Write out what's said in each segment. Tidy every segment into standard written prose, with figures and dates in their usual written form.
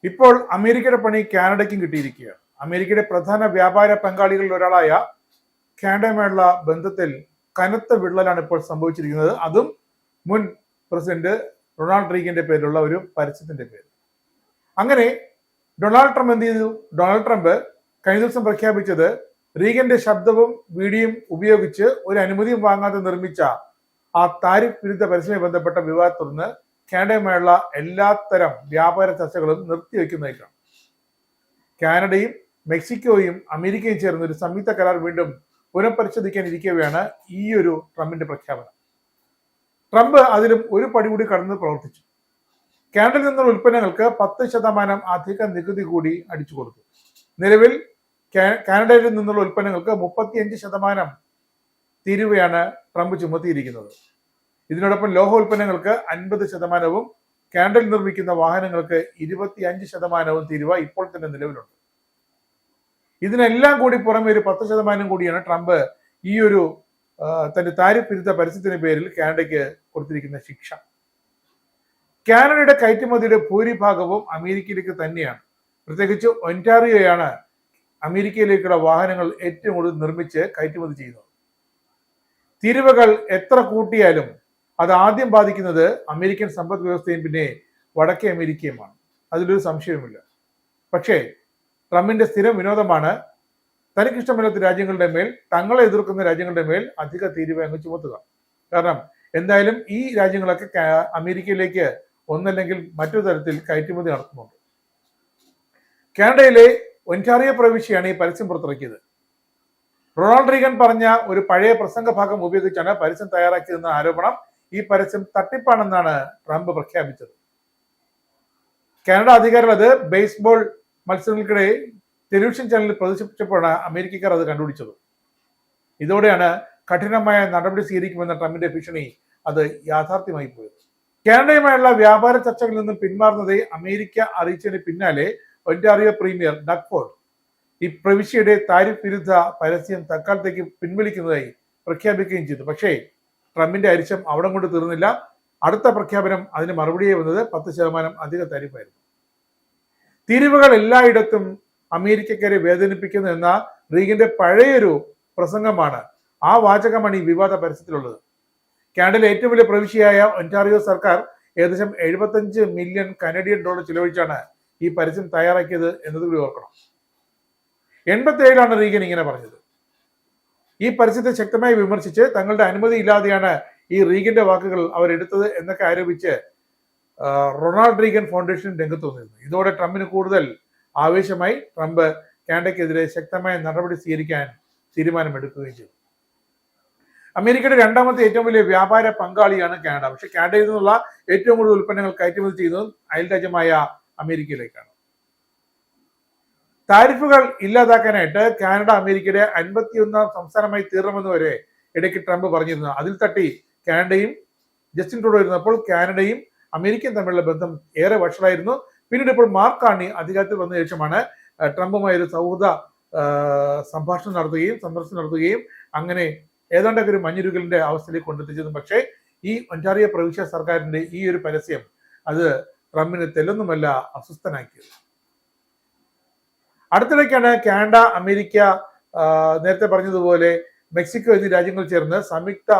ഇപ്പോൾ അമേരിക്കയുടെ പണി കാനഡയ്ക്കും കിട്ടിയിരിക്കുകയാണ്. അമേരിക്കയുടെ പ്രധാന വ്യാപാര പങ്കാളികളിൽ ഒരാളായ കാനഡയുമായുള്ള ബന്ധത്തിൽ കനത്ത വിള്ളലാണ് ഇപ്പോൾ സംഭവിച്ചിരിക്കുന്നത്. അതും മുൻ പ്രസിഡന്റ് റൊണാൾഡ് റീഗന്റെ പേരിലുള്ള ഒരു പരസ്യത്തിന്റെ പേര്. അങ്ങനെ ഡൊണാൾഡ് ട്രംപ് എന്ത് ചെയ്തു? ഡൊണാൾഡ് ട്രംപ് കഴിഞ്ഞ ദിവസം പ്രഖ്യാപിച്ചത് റീഗന്റെ ശബ്ദവും വീഡിയോയും ഉപയോഗിച്ച് ഒരു അനുമതിയും വാങ്ങാതെ നിർമ്മിച്ച ആ താരിഫ് വിരുദ്ധ പരസ്യവുമായി ബന്ധപ്പെട്ട വിവാദത്തെ തുടർന്ന് കാനഡയുമായുള്ള എല്ലാത്തരം വ്യാപാര ചർച്ചകളും നിർത്തിവെക്കുന്നതായിട്ടാണ്. കാനഡയും മെക്സിക്കോയും അമേരിക്കയും ചേർന്ന് ഒരു സംയുക്ത കരാർ വീണ്ടും പുനഃപരിശോധിക്കാൻ ഇരിക്കവെയാണ് ഈ ഒരു ട്രംപിന്റെ പ്രഖ്യാപനം. ട്രംപ് അതിലും ഒരു പടി കൂടി കടന്ന് പ്രവർത്തിച്ചു. കാനഡയിൽ നിന്നുള്ള ഉൽപ്പന്നങ്ങൾക്ക് 10% അധിക നികുതി കൂടി അടിച്ചു കൊടുത്തു. നിലവിൽ കാനഡയിൽ നിന്നുള്ള ഉൽപ്പന്നങ്ങൾക്ക് 35% തീരുവയാണ് ട്രംപ് ചുമത്തിയിരിക്കുന്നത്. ഇതിനോടൊപ്പം ലോഹ ഉൽപ്പന്നങ്ങൾക്ക് 50%വും കാനഡയിൽ നിർമ്മിക്കുന്ന വാഹനങ്ങൾക്ക് 25% തീരുവ ഇപ്പോൾ തന്നെ നിലവിലുണ്ട്. ഇതിനെല്ലാം കൂടി പുറമെ ഒരു 10% കൂടിയാണ് ട്രംപ് ഈ ഒരു തന്റെ താരിഫ് വിരുദ്ധ പരസ്യത്തിന് പേരിൽ കാനഡയ്ക്ക് കൊടുത്തിരിക്കുന്ന ശിക്ഷ. കാനഡയുടെ കയറ്റുമതിയുടെ ഭൂരിഭാഗവും അമേരിക്കയിലേക്ക് തന്നെയാണ്. പ്രത്യേകിച്ച് ഒന്റാറിയോയാണ് അമേരിക്കയിലേക്കുള്ള വാഹനങ്ങൾ ഏറ്റവും കൂടുതൽ നിർമ്മിച്ച് കയറ്റുമതി ചെയ്യുന്നത്. തീരുവകൾ എത്ര കൂട്ടിയാലും അത് ആദ്യം ബാധിക്കുന്നത് അമേരിക്കൻ സമ്പദ് വ്യവസ്ഥയും പിന്നെ വടക്കേ അമേരിക്കയുമാണ്. അതിലൊരു സംശയവുമില്ല. പക്ഷേ ട്രംപിന്റെ സ്ഥിരം വിനോദമാണ് തനിക്കിഷ്ടമില്ലാത്ത രാജ്യങ്ങളുടെ മേൽ, തങ്ങളെ എതിർക്കുന്ന രാജ്യങ്ങളുടെ മേൽ അധിക തീരുവ അങ്ങ് ചുമത്തുക. കാരണം എന്തായാലും ഈ രാജ്യങ്ങളൊക്കെ അമേരിക്കയിലേക്ക് ഒന്നല്ലെങ്കിൽ മറ്റൊരു തരത്തിൽ കയറ്റുമതി നടത്തുന്നുണ്ട്. കാനഡയിലെ ഒന്റാറിയോ പ്രവിശ്യയാണ് ഈ പരസ്യം പുറത്തിറക്കിയത്. റൊണാൾഡ് റീഗൻ പറഞ്ഞ ഒരു പഴയ പ്രസംഗ ഭാഗം ഉപയോഗിച്ചാണ് പരസ്യം തയ്യാറാക്കിയതെന്ന ആരോപണം. ഈ പരസ്യം തട്ടിപ്പാണെന്നാണ് ട്രംപ് പ്രഖ്യാപിച്ചത്. കാനഡ അധികാരികൾ അത് ബേസ്ബോൾ മത്സരങ്ങൾക്കിടെ ടെലിവിഷൻ ചാനലിൽ പ്രദർശിപ്പിച്ചപ്പോഴാണ് അമേരിക്കക്കാർ അത് കണ്ടുപിടിച്ചത്. ഇതോടെയാണ് കഠിനമായ നടപടി സ്വീകരിക്കുമെന്ന ട്രംപിന്റെ ഭീഷണി അത് യാഥാർത്ഥ്യമായി പോയത്. കാനഡയുമായുള്ള വ്യാപാര ചർച്ചകളിൽ നിന്നും പിന്മാറുന്നത് അമേരിക്ക അറിയിച്ചതിന് പിന്നാലെ ഒന്റാറിയോ പ്രീമിയർ ഡഗ് ഫോർഡ് ഈ പ്രവിശ്യയുടെ താരിഫ് വിരുദ്ധ പരസ്യം തൽക്കാലത്തേക്ക് പിൻവലിക്കുന്നതായി പ്രഖ്യാപിക്കുകയും ചെയ്തു. പക്ഷേ ട്രംപിന്റെ അരിശം അവിടെ കൊണ്ട് തീർന്നില്ല. അടുത്ത പ്രഖ്യാപനം അതിന് മറുപടിയായി വന്നത് 10% അധിക താരിഫായിരുന്നു. തീരുവകൾ എല്ലായിടത്തും അമേരിക്കക്കാരെ വേദനിപ്പിക്കുന്നു എന്ന റീഗന്റെ പഴയൊരു പ്രസംഗമാണ്, ആ വാചകമാണ് ഈ വിവാദ പരസ്യത്തിലുള്ളത്. കാനഡയിലെ ഏറ്റവും വലിയ പ്രവിശ്യയായ ഒന്റാറിയോ സർക്കാർ ഏകദേശം $75 മില്യൺ ചിലവഴിച്ചാണ് ഈ പരസ്യം തയ്യാറാക്കിയത് എന്നത് കൂടി ഓർക്കണം. 87 റീഗൻ ഇങ്ങനെ പറഞ്ഞത്. ഈ പരസ്യത്തെ ശക്തമായി വിമർശിച്ച് തങ്ങളുടെ അനുമതി ഇല്ലാതെയാണ് ഈ റീഗന്റെ വാക്കുകൾ അവർ എടുത്തത് എന്നൊക്കെ ആരോപിച്ച് റൊണാൾഡ് റീഗൻ ഫൗണ്ടേഷൻ രംഗത്ത് വന്നിരുന്നു. ഇതോടെ ട്രംപിന് കൂടുതൽ ആവേശമായി. ട്രംപ് കാനഡയ്ക്കെതിരെ ശക്തമായ നടപടി സ്വീകരിക്കാൻ തീരുമാനമെടുക്കുകയും ചെയ്തു. അമേരിക്കയുടെ രണ്ടാമത്തെ ഏറ്റവും വലിയ വ്യാപാര പങ്കാളിയാണ് കാനഡ. പക്ഷെ കാനഡയിൽ നിന്നുള്ള ഏറ്റവും കൂടുതൽ ഉൽപ്പന്നങ്ങൾ കയറ്റുമതി ചെയ്യുന്നത് അയൽ രാജ്യമായ അമേരിക്കയിലേക്കാണ്. താരിഫുകൾ ഇല്ലാതാക്കാനായിട്ട് കാനഡ അമേരിക്കയുടെ 51ാം സംസ്ഥാനമായി തീർണമെന്ന് വരെ ഇടയ്ക്ക് ട്രംപ് പറഞ്ഞിരുന്നു. അതിൽ തട്ടി കാനഡയും ജസ്റ്റിൻ ട്രൂഡോ ഇരുന്നപ്പോൾ കാനഡയും അമേരിക്കയും തമ്മിലുള്ള ബന്ധം ഏറെ വഷളായിരുന്നു. പിന്നീട് ഇപ്പോൾ മാർക്ക് കാർണി അധികാരത്തിൽ വന്ന ശേഷമാണ് ട്രംപുമായി ഒരു സൗഹൃദ സംഭാഷണം നടത്തുകയും സന്ദർശനം നടത്തുകയും അങ്ങനെ ഏതാണ്ടൊക്കെ ഒരു മഞ്ഞുരുകലിന്റെ അവസ്ഥയിലേക്ക് കൊണ്ടെത്തിച്ചതും. പക്ഷേ ഈ ഒന്റാറിയോ പ്രവിശ്യ സർക്കാരിന്റെ ഈ ഒരു പരസ്യം അത് ട്രംപിന് തെല്ലൊന്നുമല്ല അസ്വസ്ഥനാക്കിയത്. അടുത്തിടയ്ക്കാണ് കാനഡ, അമേരിക്ക, നേരത്തെ പറഞ്ഞതുപോലെ മെക്സിക്കോ എന്നീ രാജ്യങ്ങൾ ചേർന്ന് സംയുക്ത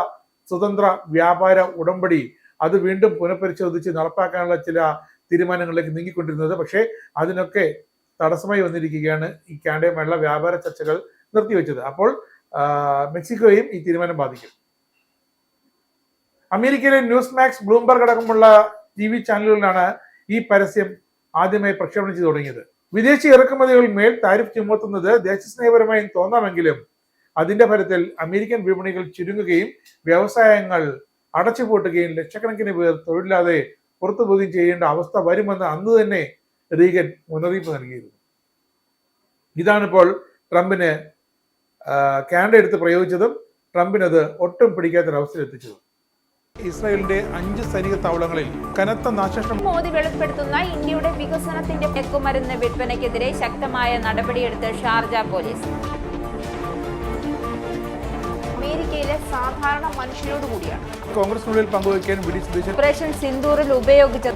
സ്വതന്ത്ര വ്യാപാര ഉടമ്പടി അത് വീണ്ടും പുനഃപരിശോധിച്ച് നടപ്പാക്കാനുള്ള ചില തീരുമാനങ്ങളിലേക്ക് നീങ്ങിക്കൊണ്ടിരുന്നത്. പക്ഷേ അതിനൊക്കെ തടസ്സമായി വന്നിരിക്കുകയാണ് ഈ കാനഡയുമായുള്ള വ്യാപാര ചർച്ചകൾ നിർത്തിവെച്ചത്. അപ്പോൾ മെക്സിക്കോയും ഈ തീരുമാനം ബാധിക്കും. അമേരിക്കയിലെ ന്യൂസ് മാക്സ്, ബ്ലൂംബർഗ് അടക്കമുള്ള TV ചാനലുകളിലാണ് ഈ പരസ്യം ആദ്യമായി പ്രക്ഷേപണം ചെയ്തു തുടങ്ങിയത്. വിദേശി ഇറക്കുമതികളിൽ മേൽ താരിഫ് ചുമത്തുന്നത് ദേശസ്നേഹപരമായി തോന്നാമെങ്കിലും അതിന്റെ ഫലത്തിൽ അമേരിക്കൻ വിപണികൾ ചുരുങ്ങുകയും വ്യവസായങ്ങൾ അടച്ചുപൂട്ടുകയും ലക്ഷക്കണക്കിന് പേർ തൊഴിലില്ലാതെ പുറത്തുപോവുകയും ചെയ്യേണ്ട അവസ്ഥ വരുമെന്ന് അന്ന് തന്നെ റീഗൻ മുന്നറിയിപ്പ് നൽകിയിരുന്നു. ഇതാണിപ്പോൾ ട്രംപിന് കാനഡ എടുത്ത് പ്രയോഗിച്ചതും ട്രംപിനത് ഒട്ടും പിടിക്കാത്തൊരവസ്ഥയിൽ എത്തിച്ചതും. ഇസ്രായേലിന്റെ 5 സൈനിക താവളങ്ങളിൽ കനത്ത നാശനഷ്ടം. മോദി വെളിപ്പെടുത്തുന്ന ഇന്ത്യയുടെ വികസനത്തിന്റെ മയക്കുമരുന്ന് വിൽപ്പനയ്ക്കെതിരെ ശക്തമായ നടപടിയെടുത്ത് ഷാർജ പോലീസ്. അമേരിക്കയിലെ സാധാരണ മനുഷ്യരോട് കൂടിയാണ് കോൺഗ്രസിനുള്ളിൽ പങ്കുവയ്ക്കാൻ വി ഡി സതീശൻ ഓപ്പറേഷൻ സിന്ദൂറിൽ ഉപയോഗിച്ച